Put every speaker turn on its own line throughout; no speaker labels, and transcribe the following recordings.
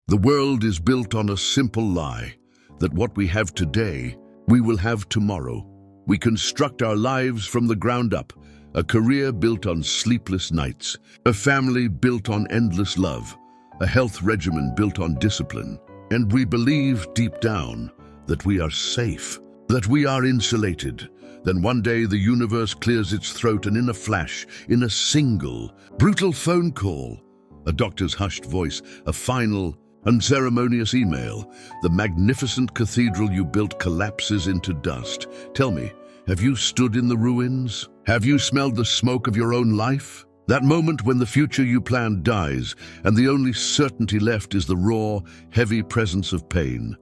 The world is built on a simple lie, that what we have today, we will have tomorrow. We construct our lives from the ground up, a career built on sleepless nights, a family built on endless love, a health regimen built on discipline. And we believe deep down that we are safe, that we are insulated. Then one day the universe clears its throat, and in a flash, in a single, brutal phone call, a doctor's hushed voice, a final, unceremonious email, the magnificent cathedral you built collapses into dust. Tell me, have you stood in the ruins? Have you smelled the smoke of your own life? That moment when the future you planned dies, and the only certainty left is the raw, heavy presence of pain.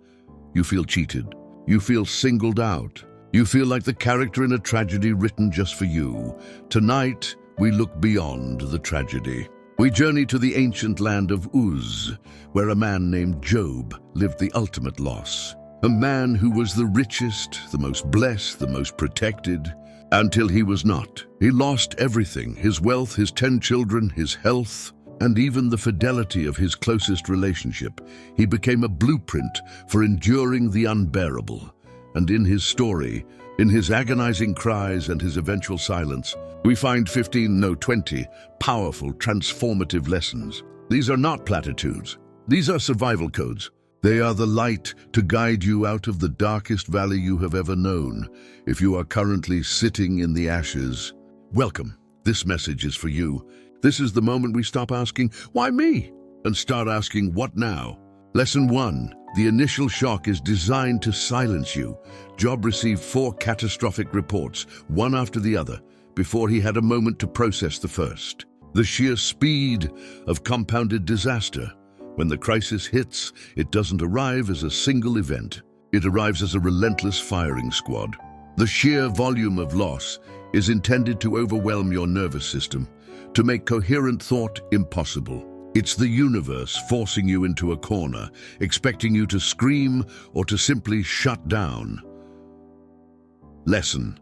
You feel cheated. You feel singled out. You feel like the character in a tragedy written just for you. Tonight, we look beyond the tragedy. We journey to the ancient land of Uz, where a man named Job lived the ultimate loss. A man who was the richest, the most blessed, the most protected, until he was not. He lost everything: his wealth, his 10 children, his health, and even the fidelity of his closest relationship. He became a blueprint for enduring the unbearable. And in his story, in his agonizing cries and his eventual silence, we find 20 powerful, transformative lessons. These are not platitudes. These are survival codes. They are the light to guide you out of the darkest valley you have ever known. If you are currently sitting in the ashes, welcome. This message is for you. This is the moment we stop asking, "Why me?" and start asking, "What now?" Lesson 1. The initial shock is designed to silence you. Job received 4 catastrophic reports, one after the other, before he had a moment to process the first. The sheer speed of compounded disaster. When the crisis hits, it doesn't arrive as a single event. It arrives as a relentless firing squad. The sheer volume of loss is intended to overwhelm your nervous system, to make coherent thought impossible. It's the universe forcing you into a corner, expecting you to scream or to simply shut down. Lesson: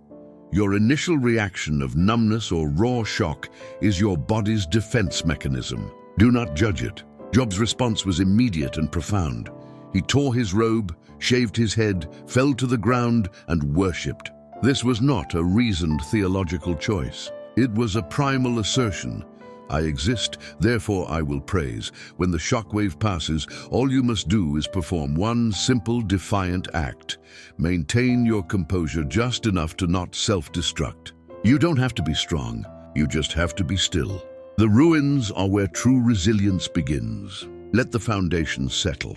your initial reaction of numbness or raw shock is your body's defense mechanism. Do not judge it. Job's response was immediate and profound. He tore his robe, shaved his head, fell to the ground, and worshipped. This was not a reasoned theological choice. It was a primal assertion. I exist, therefore I will praise. When the shockwave passes, all you must do is perform one simple, defiant act. Maintain your composure just enough to not self-destruct. You don't have to be strong. You just have to be still. The ruins are where true resilience begins. Let the foundation settle.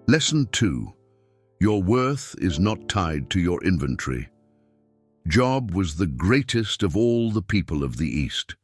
Lesson 2. Your worth is not tied to your inventory. Job was the greatest of all the people of the East.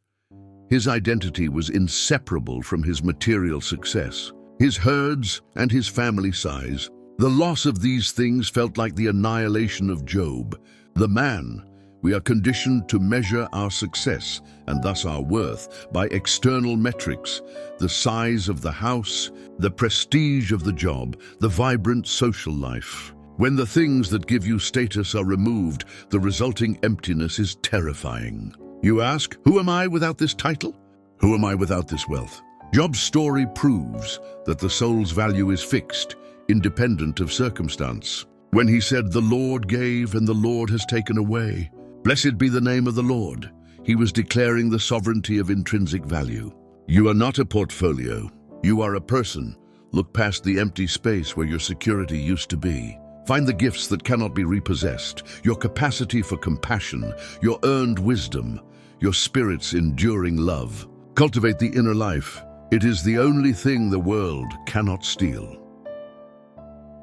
His identity was inseparable from his material success, his herds and his family size. The loss of these things felt like the annihilation of Job. The man. We are conditioned to measure our success, and thus our worth, by external metrics: the size of the house, the prestige of the job, the vibrant social life. When the things that give you status are removed, the resulting emptiness is terrifying. You ask, who am I without this title? Who am I without this wealth? Job's story proves that the soul's value is fixed, independent of circumstance. When he said, "The Lord gave and the Lord has taken away, blessed be the name of the Lord," he was declaring the sovereignty of intrinsic value. You are not a portfolio. You are a person. Look past the empty space where your security used to be. Find the gifts that cannot be repossessed, your capacity for compassion, your earned wisdom, your spirit's enduring love. Cultivate the inner life. It is the only thing the world cannot steal.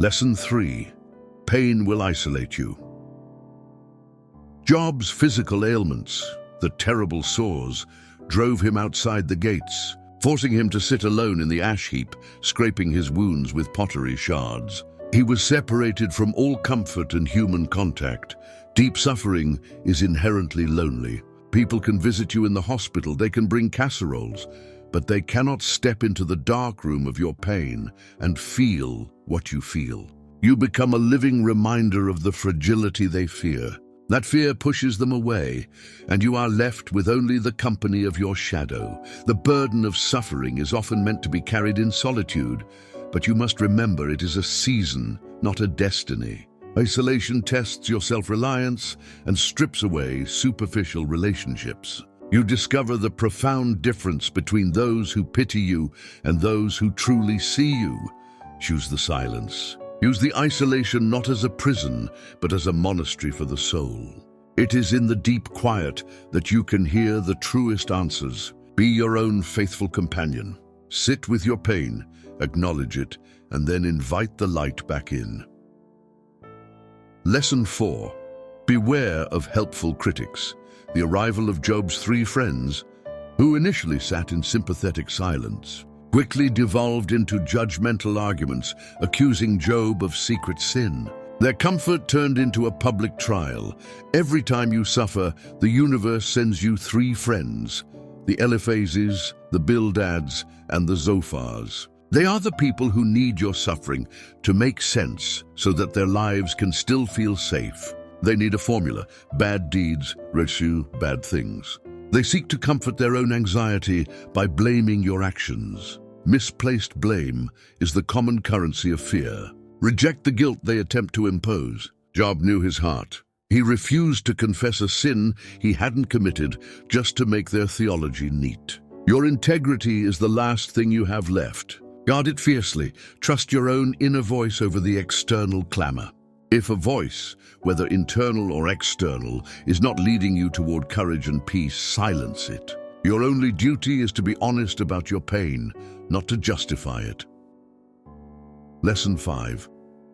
Lesson 3. Pain will isolate you. Job's physical ailments, the terrible sores, drove him outside the gates, forcing him to sit alone in the ash heap, scraping his wounds with pottery shards. He was separated from all comfort and human contact. Deep suffering is inherently lonely. People can visit you in the hospital, they can bring casseroles, but they cannot step into the dark room of your pain and feel what you feel. You become a living reminder of the fragility they fear. That fear pushes them away, and you are left with only the company of your shadow. The burden of suffering is often meant to be carried in solitude, but you must remember it is a season, not a destiny. Isolation tests your self-reliance and strips away superficial relationships. You discover the profound difference between those who pity you and those who truly see you. Choose the silence. Use the isolation not as a prison, but as a monastery for the soul. It is in the deep quiet that you can hear the truest answers. Be your own faithful companion. Sit with your pain, acknowledge it, and then invite the light back in. Lesson 4. Beware of helpful critics. The arrival of Job's 3 friends, who initially sat in sympathetic silence, quickly devolved into judgmental arguments, accusing Job of secret sin. Their comfort turned into a public trial. Every time you suffer, the universe sends you 3 friends, the Eliphazes, the Bildads, and the Zophars. They are the people who need your suffering to make sense so that their lives can still feel safe. They need a formula: bad deeds, reçu, bad things. They seek to comfort their own anxiety by blaming your actions. Misplaced blame is the common currency of fear. Reject the guilt they attempt to impose. Job knew his heart. He refused to confess a sin he hadn't committed just to make their theology neat. Your integrity is the last thing you have left. Guard it fiercely. Trust your own inner voice over the external clamor. If a voice, whether internal or external, is not leading you toward courage and peace, silence it. Your only duty is to be honest about your pain, not to justify it. Lesson 5.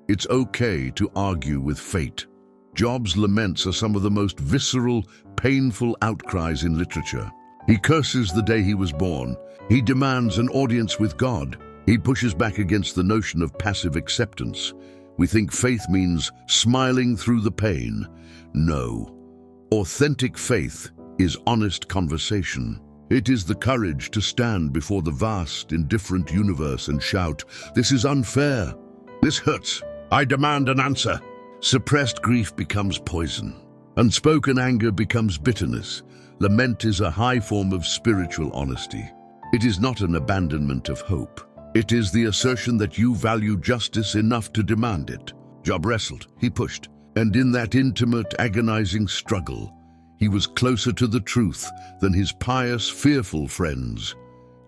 It's okay to argue with fate. Job's laments are some of the most visceral, painful outcries in literature. He curses the day he was born. He demands an audience with God. He pushes back against the notion of passive acceptance. We think faith means smiling through the pain. No. Authentic faith is honest conversation. It is the courage to stand before the vast, indifferent universe and shout, "This is unfair. This hurts. I demand an answer." Suppressed grief becomes poison. Unspoken anger becomes bitterness. Lament is a high form of spiritual honesty. It is not an abandonment of hope. It is the assertion that you value justice enough to demand it. Job wrestled, he pushed, and in that intimate, agonizing struggle, he was closer to the truth than his pious, fearful friends.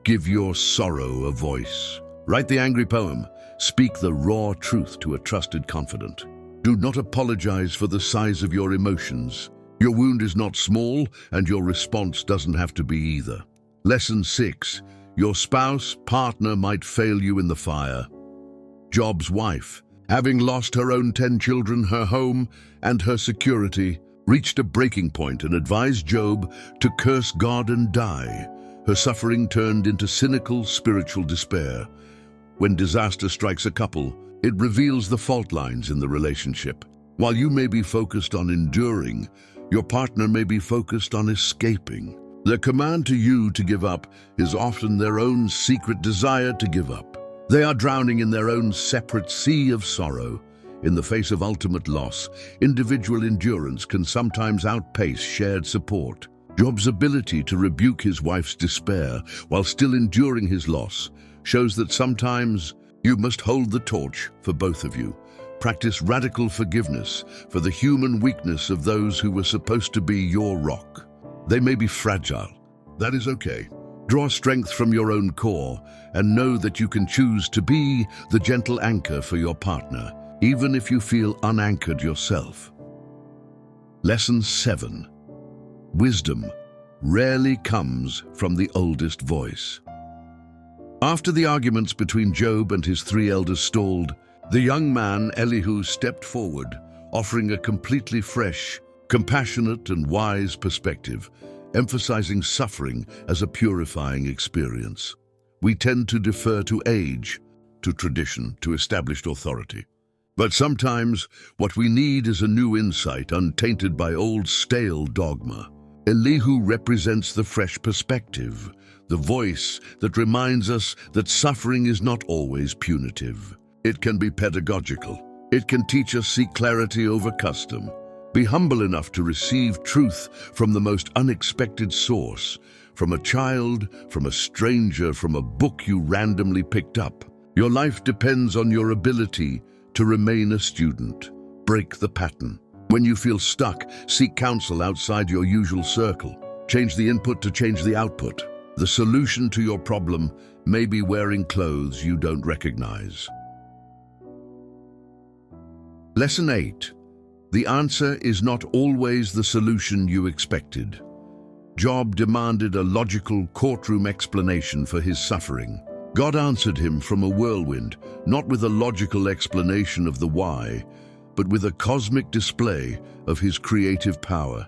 Give your sorrow a voice. Write the angry poem. Speak the raw truth to a trusted confidant. Do not apologize for the size of your emotions. Your wound is not small, and your response doesn't have to be either. Lesson 6. Your spouse, partner might fail you in the fire. Job's wife, having lost her own 10 children, her home, and her security, reached a breaking point and advised Job to curse God and die. Her suffering turned into cynical spiritual despair. When disaster strikes a couple, it reveals the fault lines in the relationship. While you may be focused on enduring, your partner may be focused on escaping. Their command to you to give up is often their own secret desire to give up. They are drowning in their own separate sea of sorrow. In the face of ultimate loss, individual endurance can sometimes outpace shared support. Job's ability to rebuke his wife's despair while still enduring his loss shows that sometimes you must hold the torch for both of you. Practice radical forgiveness for the human weakness of those who were supposed to be your rock. They may be fragile. That is okay. Draw strength from your own core and know that you can choose to be the gentle anchor for your partner, even if you feel unanchored yourself. Lesson 7. Wisdom rarely comes from the oldest voice. After the arguments between Job and his 3 elders stalled, the young man Elihu stepped forward, offering a completely fresh, compassionate and wise perspective, emphasizing suffering as a purifying experience. We tend to defer to age, to tradition, to established authority. But sometimes what we need is a new insight untainted by old stale dogma. Elihu represents the fresh perspective, the voice that reminds us that suffering is not always punitive. It can be pedagogical. It can teach us seek clarity over custom. Be humble enough to receive truth from the most unexpected source, from a child, from a stranger, from a book you randomly picked up. Your life depends on your ability to remain a student. Break the pattern. When you feel stuck, seek counsel outside your usual circle. Change the input to change the output. The solution to your problem may be wearing clothes you don't recognize. Lesson 8. The answer is not always the solution you expected. Job demanded a logical courtroom explanation for his suffering. God answered him from a whirlwind, not with a logical explanation of the why, but with a cosmic display of his creative power.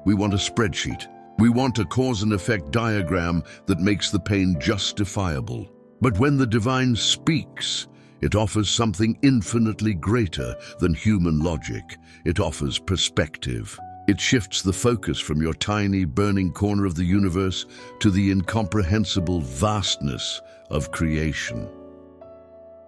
We want a spreadsheet. We want a cause and effect diagram that makes the pain justifiable. But when the divine speaks, it offers something infinitely greater than human logic. It offers perspective. It shifts the focus from your tiny, burning corner of the universe to the incomprehensible vastness of creation.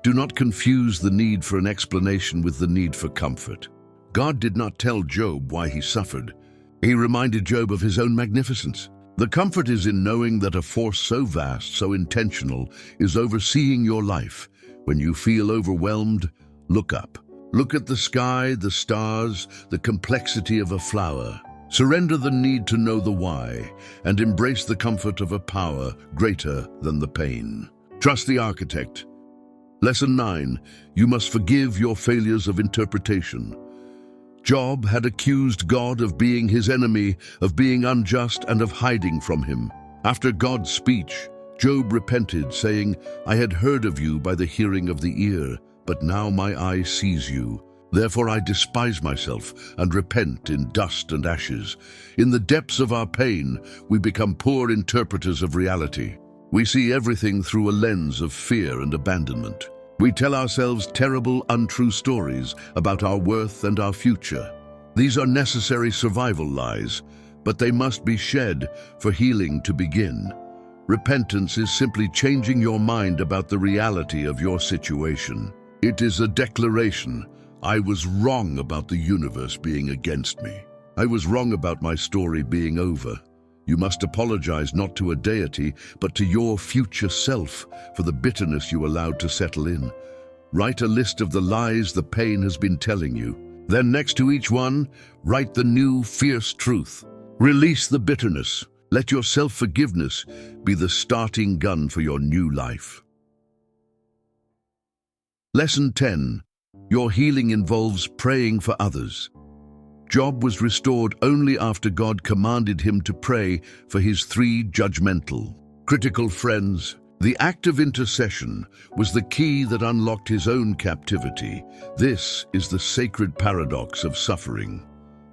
Do not confuse the need for an explanation with the need for comfort. God did not tell Job why he suffered. He reminded Job of his own magnificence. The comfort is in knowing that a force so vast, so intentional, is overseeing your life. When you feel overwhelmed, look up. Look at the sky, the stars, the complexity of a flower. Surrender the need to know the why, and embrace the comfort of a power greater than the pain. Trust the architect. Lesson 9. You must forgive your failures of interpretation. Job had accused God of being his enemy, of being unjust, and of hiding from him. After God's speech, Job repented, saying, I had heard of you by the hearing of the ear, but now my eye sees you. Therefore I despise myself and repent in dust and ashes. In the depths of our pain, we become poor interpreters of reality. We see everything through a lens of fear and abandonment. We tell ourselves terrible, untrue stories about our worth and our future. These are necessary survival lies, but they must be shed for healing to begin. Repentance is simply changing your mind about the reality of your situation. It is a declaration. I was wrong about the universe being against me. I was wrong about my story being over. You must apologize not to a deity, but to your future self for the bitterness you allowed to settle in. Write a list of the lies the pain has been telling you. Then next to each one, write the new, fierce truth. Release the bitterness. Let your self-forgiveness be the starting gun for your new life. Lesson 10. Your healing involves praying for others. Job was restored only after God commanded him to pray for his 3 judgmental, critical friends. The act of intercession was the key that unlocked his own captivity. This is the sacred paradox of suffering.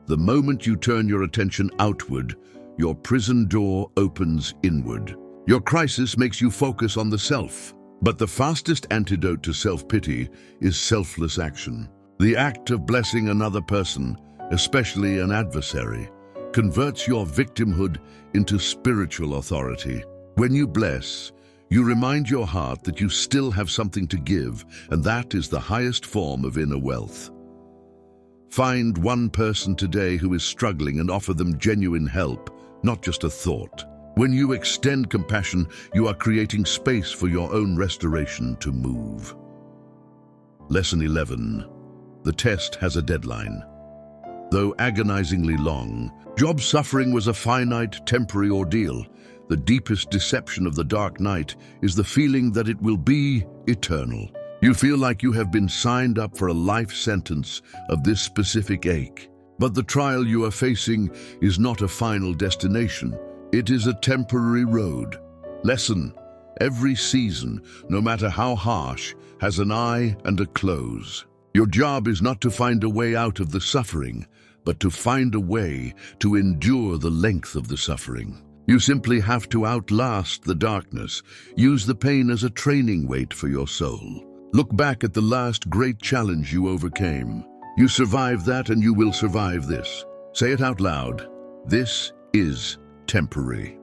The moment you turn your attention outward, your prison door opens inward. Your crisis makes you focus on the self. But the fastest antidote to self-pity is selfless action. The act of blessing another person, especially an adversary, converts your victimhood into spiritual authority. When you bless, you remind your heart that you still have something to give, and that is the highest form of inner wealth. Find one person today who is struggling and offer them genuine help, not just a thought. When you extend compassion, you are creating space for your own restoration to move. Lesson 11. The test has a deadline. Though agonizingly long, Job's suffering was a finite, temporary ordeal. The deepest deception of the dark night is the feeling that it will be eternal. You feel like you have been signed up for a life sentence of this specific ache. But the trial you are facing is not a final destination. It is a temporary road. Lesson: every season, no matter how harsh, has an eye and a close. Your job is not to find a way out of the suffering, but to find a way to endure the length of the suffering. You simply have to outlast the darkness. Use the pain as a training weight for your soul. Look back at the last great challenge you overcame. You survived that and you will survive this. Say it out loud. This is temporary.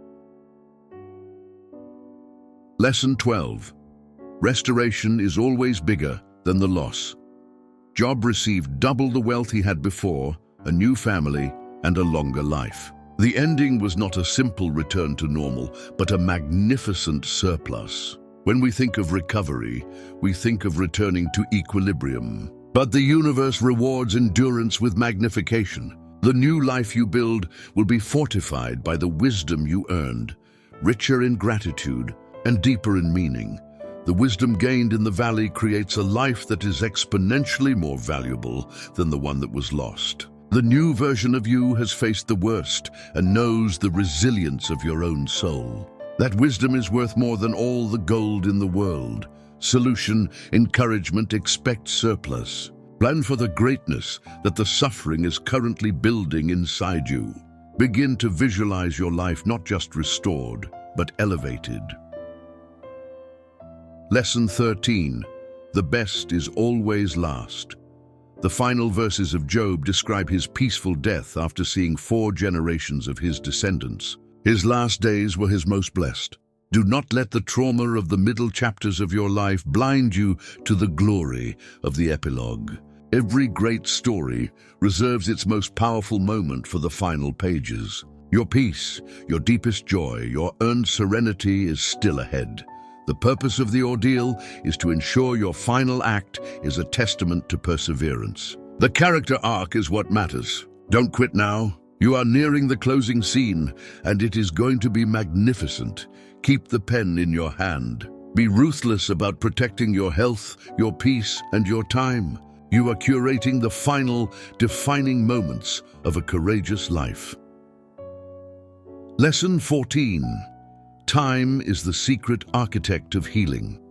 Lesson 12. Restoration is always bigger than the loss. Job received double the wealth he had before, a new family, and a longer life. The ending was not a simple return to normal, but a magnificent surplus. When we think of recovery, we think of returning to equilibrium. But the universe rewards endurance with magnification. The new life you build will be fortified by the wisdom you earned, richer in gratitude and deeper in meaning. The wisdom gained in the valley creates a life that is exponentially more valuable than the one that was lost. The new version of you has faced the worst and knows the resilience of your own soul. That wisdom is worth more than all the gold in the world. Solution, encouragement, expect surplus. Plan for the greatness that the suffering is currently building inside you. Begin to visualize your life not just restored, but elevated. Lesson 13. The best is always last. The final verses of Job describe his peaceful death after seeing 4 generations of his descendants. His last days were his most blessed. Do not let the trauma of the middle chapters of your life blind you to the glory of the epilogue. Every great story reserves its most powerful moment for the final pages. Your peace, your deepest joy, your earned serenity is still ahead. The purpose of the ordeal is to ensure your final act is a testament to perseverance. The character arc is what matters. Don't quit now. You are nearing the closing scene, and it is going to be magnificent. Keep the pen in your hand. Be ruthless about protecting your health, your peace, and your time. You are curating the final, defining moments of a courageous life. Lesson 14. Time is the secret architect of healing.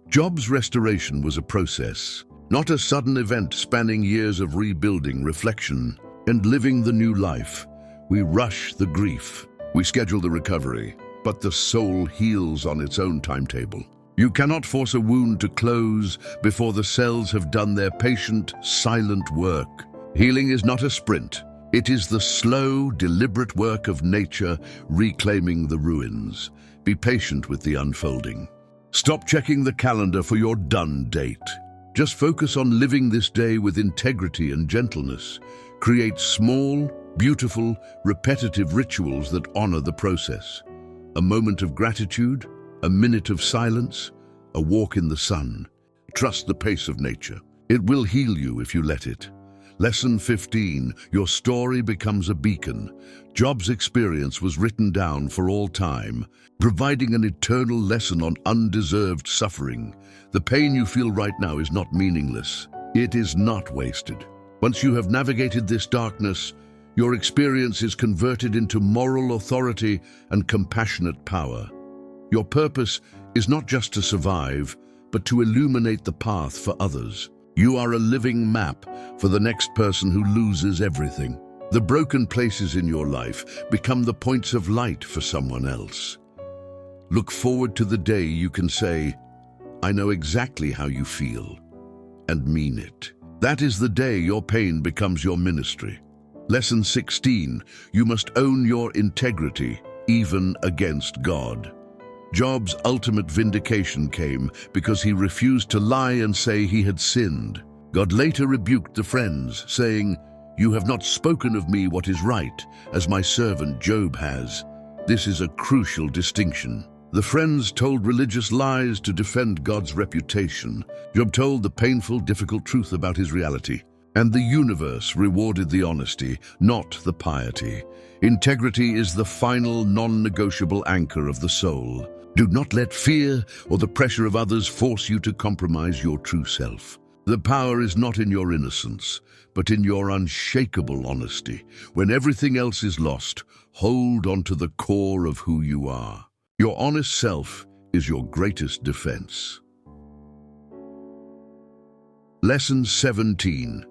Job's restoration was a process, not a sudden event spanning years of rebuilding, reflection, and living the new life. We rush the grief. We schedule the recovery, but the soul heals on its own timetable. You cannot force a wound to close before the cells have done their patient, silent work. Healing is not a sprint. It is the slow, deliberate work of nature reclaiming the ruins. Be patient with the unfolding. Stop checking the calendar for your done date. Just focus on living this day with integrity and gentleness. Create small, beautiful, repetitive rituals that honor the process. A moment of gratitude, a minute of silence, a walk in the sun. Trust the pace of nature. It will heal you if you let it. Lesson 15. Your story becomes a beacon. Job's experience was written down for all time, providing an eternal lesson on undeserved suffering. The pain you feel right now is not meaningless. It is not wasted. Once you have navigated this darkness, your experience is converted into moral authority and compassionate power. Your purpose is not just to survive, but to illuminate the path for others. You are a living map for the next person who loses everything. The broken places in your life become the points of light for someone else. Look forward to the day you can say, I know exactly how you feel, and mean it. That is the day your pain becomes your ministry. Lesson 16. You must own your integrity, even against God. Job's ultimate vindication came because he refused to lie and say he had sinned. God later rebuked the friends, saying, You have not spoken of me what is right, as my servant Job has. This is a crucial distinction. The friends told religious lies to defend God's reputation. Job told the painful, difficult truth about his reality. And the universe rewarded the honesty, not the piety. Integrity is the final, non-negotiable anchor of the soul. Do not let fear or the pressure of others force you to compromise your true self. The power is not in your innocence, but in your unshakable honesty. When everything else is lost, hold on to the core of who you are. Your honest self is your greatest defense. Lesson 17.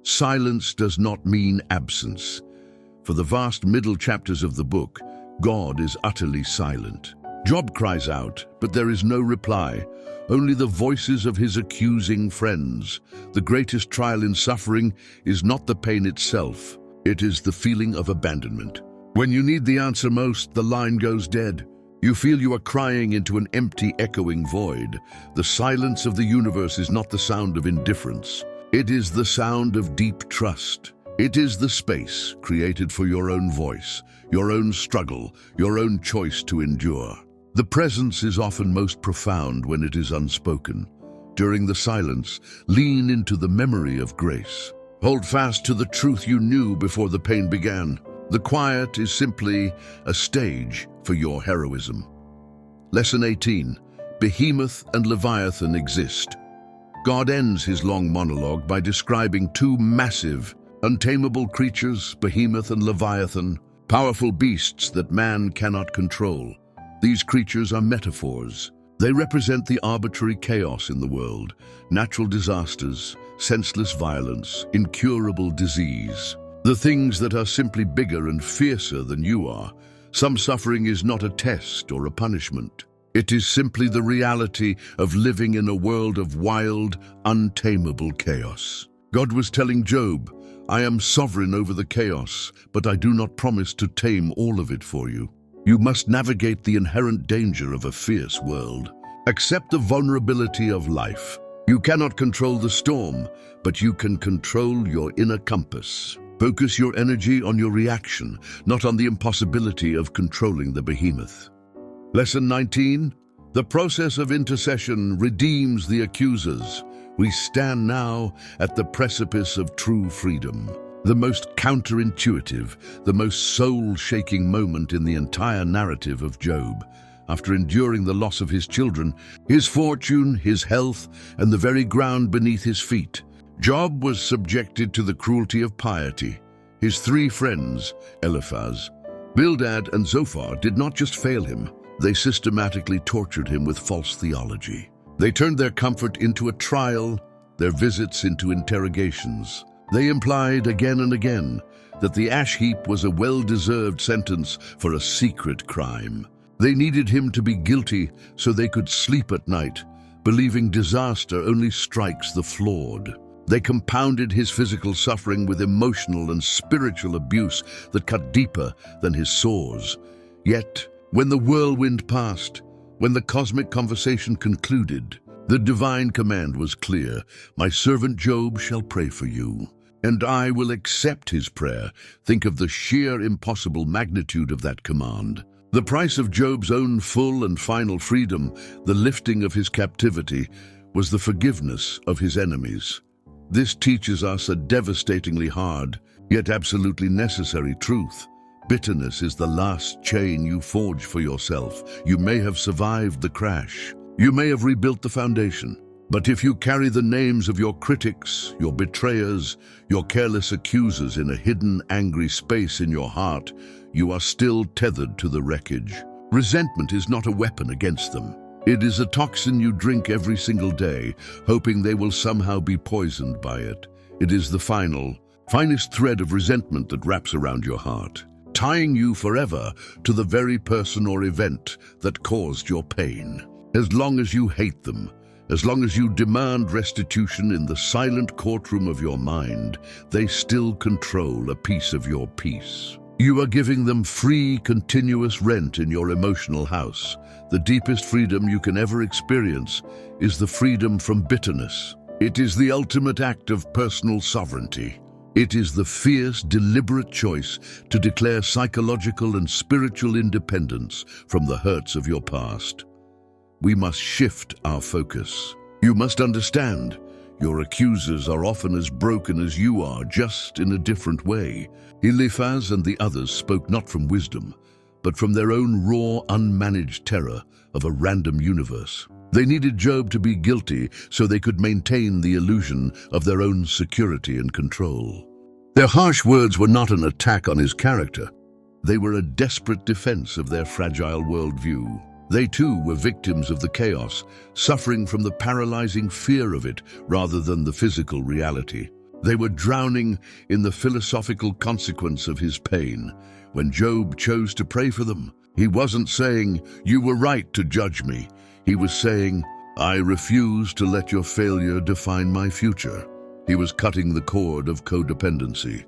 Silence does not mean absence. For the vast middle chapters of the book, God is utterly silent. Job cries out, but there is no reply, only the voices of his accusing friends. The greatest trial in suffering is not the pain itself, it is the feeling of abandonment. When you need the answer most, the line goes dead. You feel you are crying into an empty, echoing void. The silence of the universe is not the sound of indifference. It is the sound of deep trust. It is the space created for your own voice, your own struggle, your own choice to endure. The presence is often most profound when it is unspoken. During the silence, lean into the memory of grace. Hold fast to the truth you knew before the pain began. The quiet is simply a stage for your heroism. Lesson 18. Behemoth and Leviathan exist. God ends his long monologue by describing two massive, untamable creatures, Behemoth and Leviathan, powerful beasts that man cannot control. These creatures are metaphors. They represent the arbitrary chaos in the world, natural disasters, senseless violence, incurable disease. The things that are simply bigger and fiercer than you are. Some suffering is not a test or a punishment. It is simply the reality of living in a world of wild, untamable chaos. God was telling Job, I am sovereign over the chaos, but I do not promise to tame all of it for you. You must navigate the inherent danger of a fierce world. Accept the vulnerability of life. You cannot control the storm, but you can control your inner compass. Focus your energy on your reaction, not on the impossibility of controlling the behemoth. Lesson 19. The process of intercession redeems the accusers. We stand now at the precipice of true freedom. The most counterintuitive, the most soul-shaking moment in the entire narrative of Job. After enduring the loss of his children, his fortune, his health, and the very ground beneath his feet, Job was subjected to the cruelty of piety. His three friends, Eliphaz, Bildad, and Zophar, did not just fail him. They systematically tortured him with false theology. They turned their comfort into a trial, their visits into interrogations. They implied again and again that the ash heap was a well-deserved sentence for a secret crime. They needed him to be guilty so they could sleep at night, believing disaster only strikes the flawed. They compounded his physical suffering with emotional and spiritual abuse that cut deeper than his sores. Yet, when the whirlwind passed, when the cosmic conversation concluded, the divine command was clear. My servant Job shall pray for you, and I will accept his prayer. Think of the sheer impossible magnitude of that command. The price of Job's own full and final freedom, the lifting of his captivity, was the forgiveness of his enemies. This teaches us a devastatingly hard, yet absolutely necessary truth. Bitterness is the last chain you forge for yourself. You may have survived the crash. You may have rebuilt the foundation. But if you carry the names of your critics, your betrayers, your careless accusers in a hidden, angry space in your heart, you are still tethered to the wreckage. Resentment is not a weapon against them. It is a toxin you drink every single day, hoping they will somehow be poisoned by it. It is the finest thread of resentment that wraps around your heart, tying you forever to the very person or event that caused your pain. As long as you hate them, as long as you demand restitution in the silent courtroom of your mind, they still control a piece of your peace. You are giving them free, continuous rent in your emotional house. The deepest freedom you can ever experience is the freedom from bitterness. It is the ultimate act of personal sovereignty. It is the fierce, deliberate choice to declare psychological and spiritual independence from the hurts of your past. We must shift our focus. You must understand, your accusers are often as broken as you are, just in a different way. Eliphaz and the others spoke not from wisdom, but from their own raw, unmanaged terror of a random universe. They needed Job to be guilty so they could maintain the illusion of their own security and control. Their harsh words were not an attack on his character. They were a desperate defense of their fragile worldview. They too were victims of the chaos, suffering from the paralyzing fear of it rather than the physical reality. They were drowning in the philosophical consequence of his pain. When Job chose to pray for them, he wasn't saying, "You were right to judge me." He was saying, "I refuse to let your failure define my future." He was cutting the cord of codependency,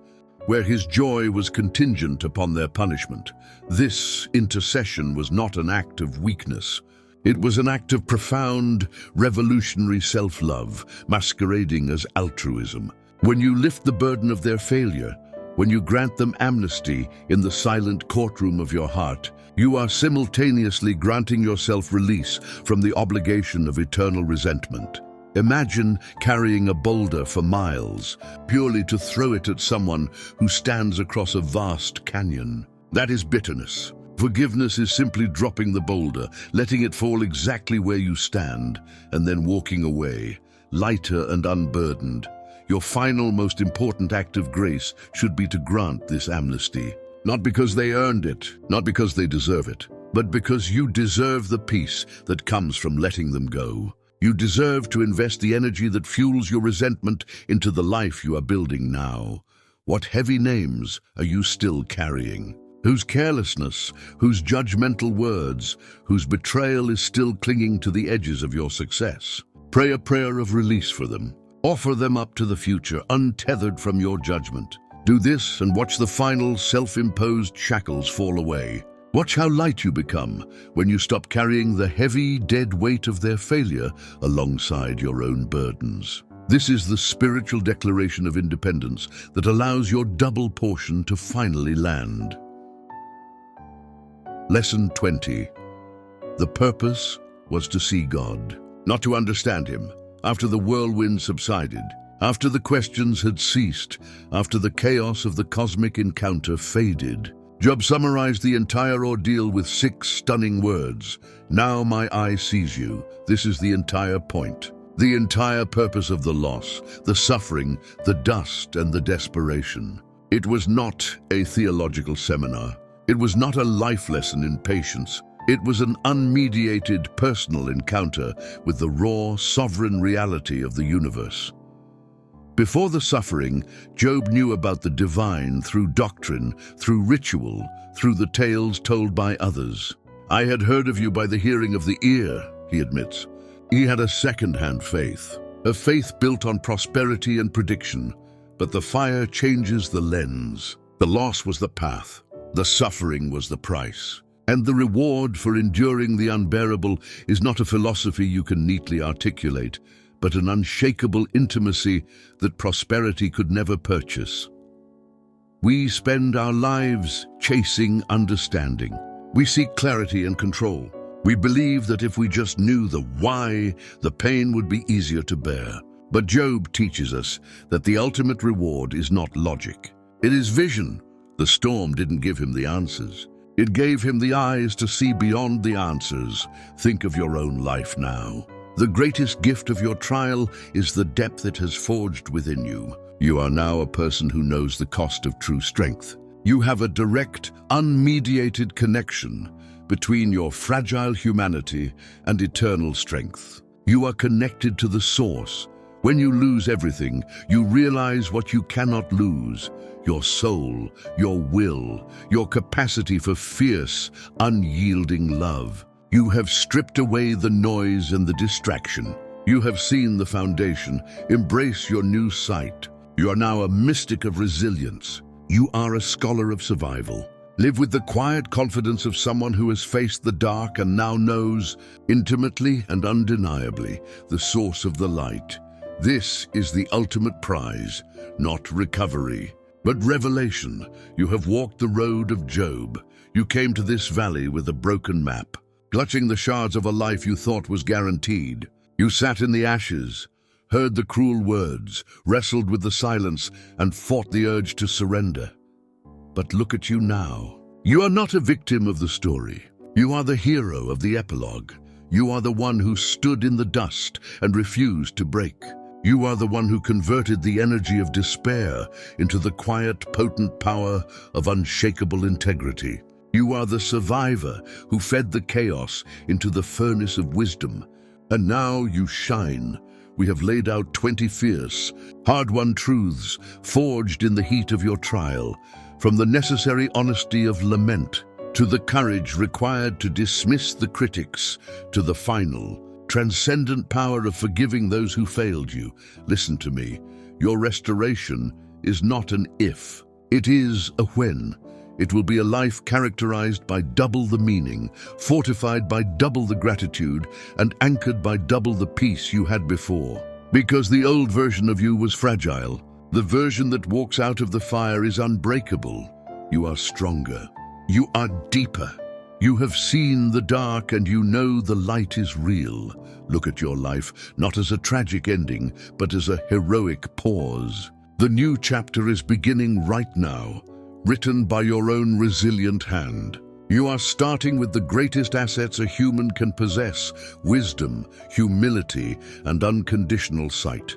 where his joy was contingent upon their punishment. This intercession was not an act of weakness. It was an act of profound, revolutionary self-love, masquerading as altruism. When you lift the burden of their failure, when you grant them amnesty in the silent courtroom of your heart, you are simultaneously granting yourself release from the obligation of eternal resentment. Imagine carrying a boulder for miles, purely to throw it at someone who stands across a vast canyon. That is bitterness. Forgiveness is simply dropping the boulder, letting it fall exactly where you stand, and then walking away, lighter and unburdened. Your final, most important act of grace should be to grant this amnesty. Not because they earned it, not because they deserve it, but because you deserve the peace that comes from letting them go. You deserve to invest the energy that fuels your resentment into the life you are building now. What heavy names are you still carrying? Whose carelessness, whose judgmental words, whose betrayal is still clinging to the edges of your success? Pray a prayer of release for them. Offer them up to the future, untethered from your judgment. Do this and watch the final self-imposed shackles fall away. Watch how light you become when you stop carrying the heavy, dead weight of their failure alongside your own burdens. This is the spiritual declaration of independence that allows your double portion to finally land. Lesson 20. The purpose was to see God, not to understand Him. After the whirlwind subsided, after the questions had ceased, after the chaos of the cosmic encounter faded, Job summarized the entire ordeal with 6 stunning words. Now my eye sees you. This is the entire point. The entire purpose of the loss, the suffering, the dust, and the desperation. It was not a theological seminar. It was not a life lesson in patience. It was an unmediated personal encounter with the raw, sovereign reality of the universe. Before the suffering, Job knew about the divine through doctrine, through ritual, through the tales told by others. I had heard of you by the hearing of the ear, he admits. He had a second-hand faith, a faith built on prosperity and prediction. But the fire changes the lens. The loss was the path. The suffering was the price. And the reward for enduring the unbearable is not a philosophy you can neatly articulate, but an unshakable intimacy that prosperity could never purchase. We spend our lives chasing understanding. We seek clarity and control. We believe that if we just knew the why, the pain would be easier to bear. But Job teaches us that the ultimate reward is not logic. It is vision. The storm didn't give him the answers. It gave him the eyes to see beyond the answers. Think of your own life now. The greatest gift of your trial is the depth it has forged within you. You are now a person who knows the cost of true strength. You have a direct, unmediated connection between your fragile humanity and eternal strength. You are connected to the source. When you lose everything, you realize what you cannot lose: your soul, your will, your capacity for fierce, unyielding love. You have stripped away the noise and the distraction. You have seen the foundation. Embrace your new sight. You are now a mystic of resilience. You are a scholar of survival. Live with the quiet confidence of someone who has faced the dark and now knows, intimately and undeniably, the source of the light. This is the ultimate prize, not recovery, but revelation. You have walked the road of Job. You came to this valley with a broken map, clutching the shards of a life you thought was guaranteed. You sat in the ashes, heard the cruel words, wrestled with the silence, and fought the urge to surrender. But look at you now. You are not a victim of the story. You are the hero of the epilogue. You are the one who stood in the dust and refused to break. You are the one who converted the energy of despair into the quiet, potent power of unshakable integrity. You are the survivor who fed the chaos into the furnace of wisdom. And now you shine. We have laid out 20 fierce, hard-won truths forged in the heat of your trial, from the necessary honesty of lament to the courage required to dismiss the critics, to the final, transcendent power of forgiving those who failed you. Listen to me. Your restoration is not an if. It is a when. It will be a life characterized by double the meaning, fortified by double the gratitude, and anchored by double the peace you had before. Because the old version of you was fragile, The version that walks out of the fire is unbreakable. You are stronger. You are deeper. You have seen the dark and you know the light is real. Look at your life not as a tragic ending, but as a heroic pause. The new chapter is beginning right now, written by your own resilient hand. You are starting with the greatest assets a human can possess: wisdom, humility, and unconditional sight.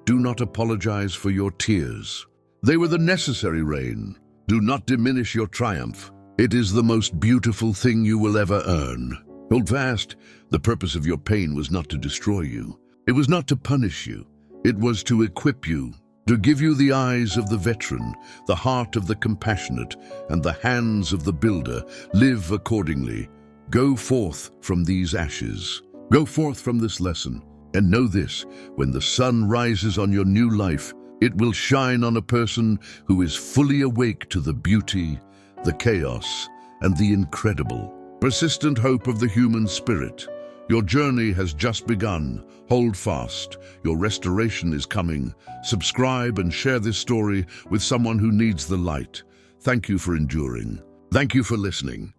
Do not apologize for your tears. They were the necessary rain. Do not diminish your triumph. It is the most beautiful thing you will ever earn. Hold fast. The purpose of your pain was not to destroy you. It was not to punish you. It was to equip you, to give you the eyes of the veteran, the heart of the compassionate, and the hands of the builder. Live accordingly. Go forth from these ashes. Go forth from this lesson. And know this: when the sun rises on your new life, it will shine on a person who is fully awake to the beauty, the chaos, and the incredible. Persistent hope of the human spirit. Your journey has just begun. Hold fast. Your restoration is coming. Subscribe and share this story with someone who needs the light. Thank you for enduring. Thank you for listening.